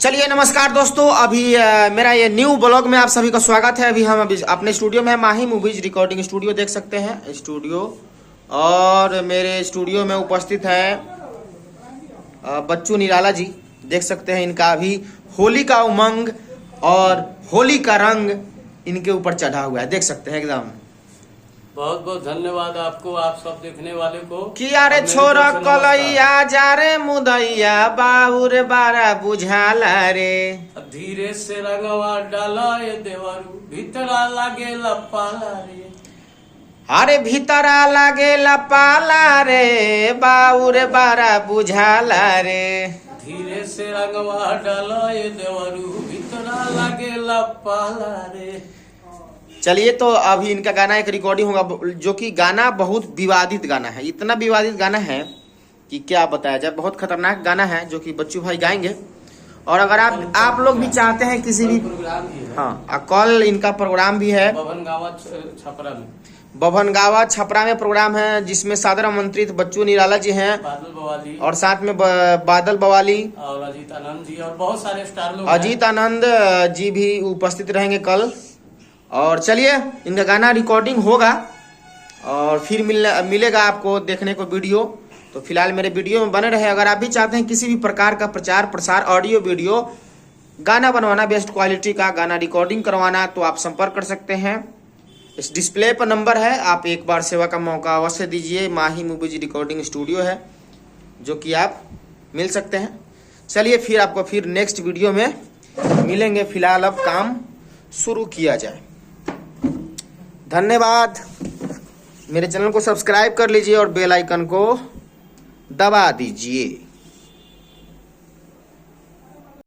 चलिए नमस्कार दोस्तों, अभी मेरा ये न्यू ब्लॉग में आप सभी का स्वागत है। अभी हम अपने स्टूडियो में माही मूवीज रिकॉर्डिंग स्टूडियो देख सकते हैं स्टूडियो, और मेरे स्टूडियो में उपस्थित है बच्चू निराला जी। देख सकते हैं इनका अभी होली का उमंग और होली का रंग इनके ऊपर चढ़ा हुआ है। देख सकते हैं एकदम। बहुत बहुत धन्यवाद आपको, आप सब देखने वाले को। किया रे छोरा कलैया जा रे मुदैया बाहुर बारा बुझाला रे, धीरे से रंगवा डाला ये देवरू भीतरा लागे लपाला रे। अरे भीतरा लागे लपाला रे बाहुर बारा बुझाला रे, धीरे से रंगवा डाला ये देवरू भीतरा लागे लपाला रे। चलिए तो अभी इनका गाना एक रिकॉर्डिंग होगा, जो कि गाना बहुत विवादित गाना है। इतना विवादित गाना है कि क्या बताया जाए। बहुत खतरनाक गाना है जो कि बच्चू भाई गाएंगे। और अगर आप लोग भी चाहते हैं किसी भी प्रोग्राम भी है। हाँ, कल इनका प्रोग्राम भी है बभनगावा छपरा में। बभनगावा छपरा में प्रोग्राम है, जिसमें सादर आमंत्रित बच्चू निराला जी हैं, बादल बवाली और साथ में बादल बवाली और अजीत आनंद जी और बहुत सारे स्टार लोग। अजीत आनंद जी भी उपस्थित रहेंगे कल। और चलिए इनका गाना रिकॉर्डिंग होगा और फिर मिलेगा आपको देखने को वीडियो। तो फिलहाल मेरे वीडियो में बने रहे। अगर आप भी चाहते हैं किसी भी प्रकार का प्रचार प्रसार ऑडियो वीडियो गाना बनवाना, बेस्ट क्वालिटी का गाना रिकॉर्डिंग करवाना, तो आप संपर्क कर सकते हैं। इस डिस्प्ले पर नंबर है, आप एक बार सेवा का मौका अवश्य दीजिए। माही मूवीज रिकॉर्डिंग स्टूडियो है जो कि आप मिल सकते हैं। चलिए फिर आपको फिर नेक्स्ट वीडियो में मिलेंगे। फिलहाल अब काम शुरू किया जाए। धन्यवाद। मेरे चैनल को सब्सक्राइब कर लीजिए और बेल आइकन को दबा दीजिए।